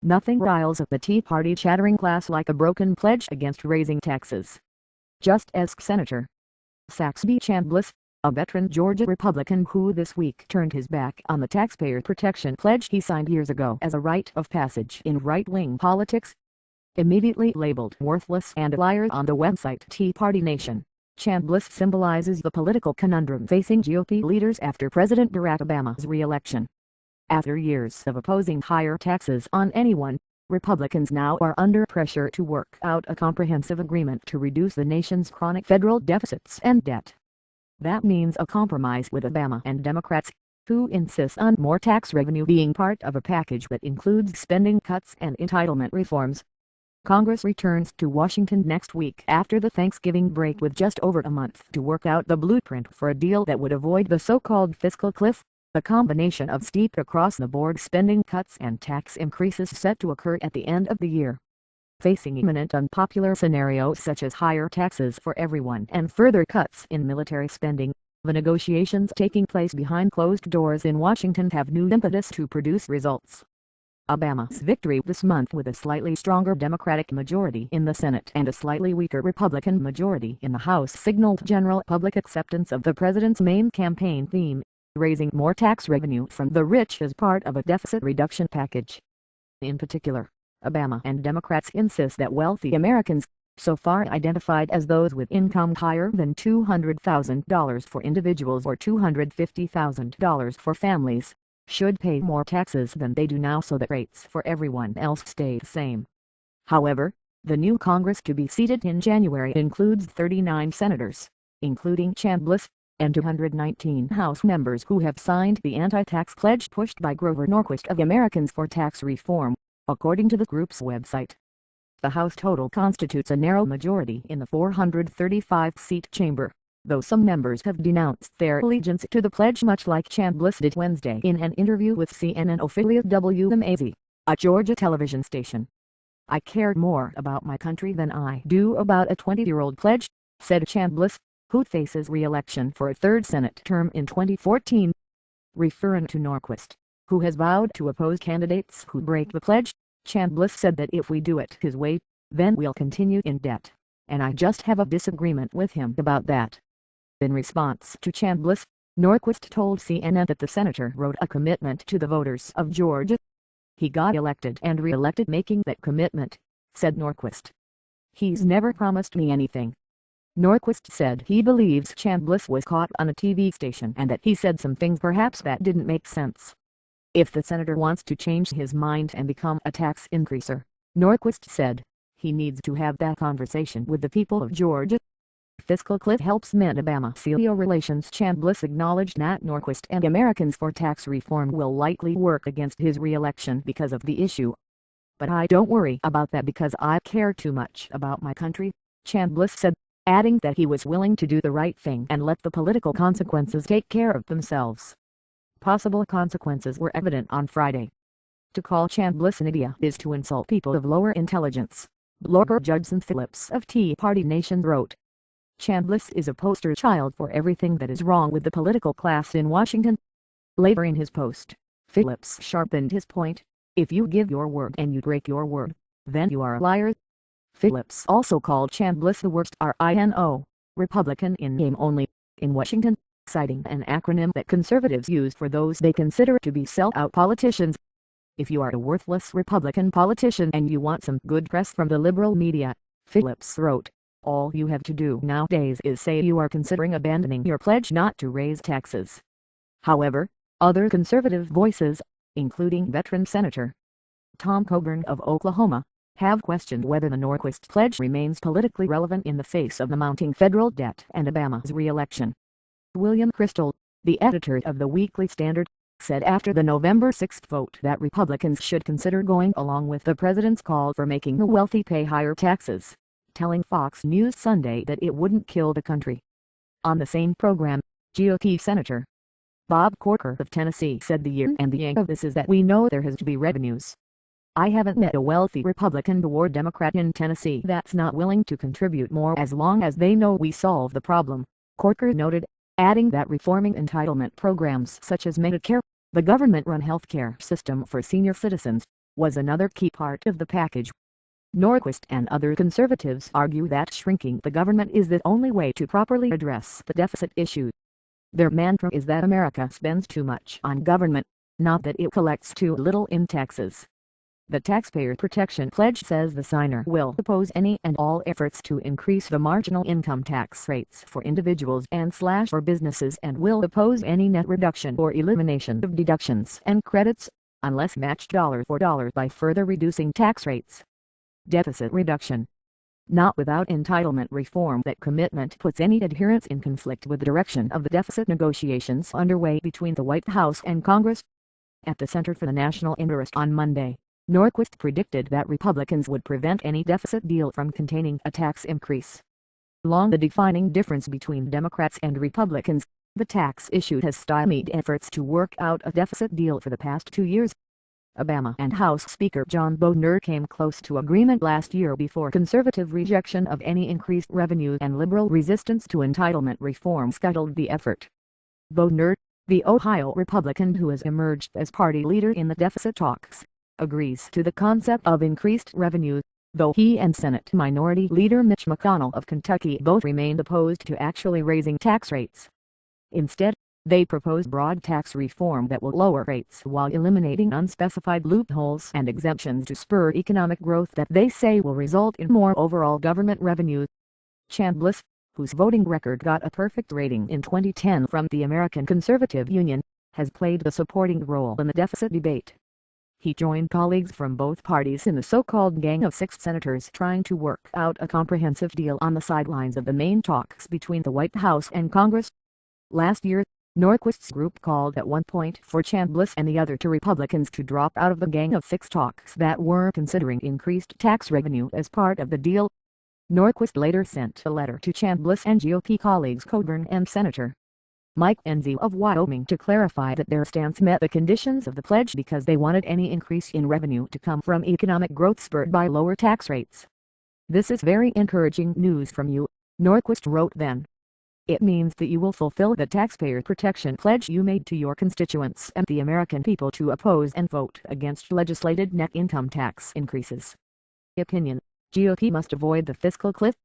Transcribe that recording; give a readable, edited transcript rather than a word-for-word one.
Nothing riles up the Tea Party chattering class like a broken pledge against raising taxes. Just ask Senator Saxby Chambliss, a veteran Georgia Republican who this week turned his back on the taxpayer protection pledge he signed years ago as a rite of passage in right-wing politics. Immediately labeled worthless and a liar on the website Tea Party Nation, Chambliss symbolizes the political conundrum facing GOP leaders after President Barack Obama's re-election. After years of opposing higher taxes on anyone, Republicans now are under pressure to work out a comprehensive agreement to reduce the nation's chronic federal deficits and debt. That means a compromise with Obama and Democrats, who insist on more tax revenue being part of a package that includes spending cuts and entitlement reforms. Congress returns to Washington next week after the Thanksgiving break with just over a month to work out the blueprint for a deal that would avoid the so-called fiscal cliff, a combination of steep across-the-board spending cuts and tax increases set to occur at the end of the year. Facing imminent unpopular scenarios such as higher taxes for everyone and further cuts in military spending, the negotiations taking place behind closed doors in Washington have new impetus to produce results. Obama's victory this month with a slightly stronger Democratic majority in the Senate and a slightly weaker Republican majority in the House signaled general public acceptance of the president's main campaign theme, raising more tax revenue from the rich as part of a deficit reduction package. In particular, Obama and Democrats insist that wealthy Americans, so far identified as those with income higher than $200,000 for individuals or $250,000 for families, should pay more taxes than they do now so that rates for everyone else stay the same. However, the new Congress to be seated in January includes 39 senators, including Chambliss, and 219 House members who have signed the anti-tax pledge pushed by Grover Norquist of Americans for Tax Reform, according to the group's website. The House total constitutes a narrow majority in the 435-seat chamber, though some members have denounced their allegiance to the pledge much like Chambliss did Wednesday in an interview with CNN affiliate WMAZ, a Georgia television station. "I care more about my country than I do about a 20-year-old pledge," said Chambliss, who faces re-election for a third Senate term in 2014. Referring to Norquist, who has vowed to oppose candidates who break the pledge, Chambliss said that if we do it his way, then we'll continue in debt, and I just have a disagreement with him about that. In response to Chambliss, Norquist told CNN that the senator wrote a commitment to the voters of Georgia. "He got elected and re-elected making that commitment," said Norquist. "He's never promised me anything." Norquist said he believes Chambliss was caught on a TV station and that he said some things perhaps that didn't make sense. If the senator wants to change his mind and become a tax increaser, Norquist said, he needs to have that conversation with the people of Georgia. Fiscal cliff helps mend Obama-CEO relations. Chambliss acknowledged that Norquist and Americans for Tax Reform will likely work against his re-election because of the issue. "But I don't worry about that because I care too much about my country," Chambliss said, adding that he was willing to do the right thing and let the political consequences take care of themselves. Possible consequences were evident on Friday. To call Chambliss an idiot is to insult people of lower intelligence, blogger Judson Phillips of Tea Party Nation wrote. Chambliss is a poster child for everything that is wrong with the political class in Washington. Later in his post, Phillips sharpened his point: if you give your word and you break your word, then you are a liar. Phillips also called Chambliss the worst RINO, Republican in name only, in Washington, citing an acronym that conservatives use for those they consider to be sell-out politicians. "If you are a worthless Republican politician and you want some good press from the liberal media," Phillips wrote, "all you have to do nowadays is say you are considering abandoning your pledge not to raise taxes." However, other conservative voices, including veteran Senator Tom Coburn of Oklahoma, have questioned whether the Norquist pledge remains politically relevant in the face of the mounting federal debt and Obama's re-election. William Kristol, the editor of the Weekly Standard, said after the November 6 vote that Republicans should consider going along with the president's call for making the wealthy pay higher taxes, telling Fox News Sunday that it wouldn't kill the country. On the same program, GOP Senator Bob Corker of Tennessee said the yin and the yang of this is that we know there has to be revenues. "I haven't met a wealthy Republican or Democrat in Tennessee that's not willing to contribute more as long as they know we solve the problem," Corker noted, adding that reforming entitlement programs such as Medicare, the government-run health care system for senior citizens, was another key part of the package. Norquist and other conservatives argue that shrinking the government is the only way to properly address the deficit issue. Their mantra is that America spends too much on government, not that it collects too little in taxes. The Taxpayer Protection Pledge says the signer will oppose any and all efforts to increase the marginal income tax rates for individuals and for businesses, and will oppose any net reduction or elimination of deductions and credits, unless matched dollar for dollar by further reducing tax rates. Deficit reduction. Not without entitlement reform. That commitment puts any adherence in conflict with the direction of the deficit negotiations underway between the White House and Congress. At the Center for the National Interest on Monday, Norquist predicted that Republicans would prevent any deficit deal from containing a tax increase. Long the defining difference between Democrats and Republicans, the tax issue has stymied efforts to work out a deficit deal for the past 2 years. Obama and House Speaker John Boehner came close to agreement last year before conservative rejection of any increased revenue and liberal resistance to entitlement reform scuttled the effort. Boehner, the Ohio Republican who has emerged as party leader in the deficit talks, agrees to the concept of increased revenue, though he and Senate Minority Leader Mitch McConnell of Kentucky both remained opposed to actually raising tax rates. Instead, they propose broad tax reform that will lower rates while eliminating unspecified loopholes and exemptions to spur economic growth that they say will result in more overall government revenue. Chambliss, whose voting record got a perfect rating in 2010 from the American Conservative Union, has played a supporting role in the deficit debate. He joined colleagues from both parties in the so-called Gang of Six senators trying to work out a comprehensive deal on the sidelines of the main talks between the White House and Congress. Last year, Norquist's group called at one point for Chambliss and the other two Republicans to drop out of the Gang of Six talks that were considering increased tax revenue as part of the deal. Norquist later sent a letter to Chambliss and GOP colleagues Coburn and Senator Mike Enzi of Wyoming to clarify that their stance met the conditions of the pledge because they wanted any increase in revenue to come from economic growth spurred by lower tax rates. "This is very encouraging news from you," Norquist wrote then. "It means that you will fulfill the taxpayer protection pledge you made to your constituents and the American people to oppose and vote against legislated net income tax increases." Opinion: GOP must avoid the fiscal cliff.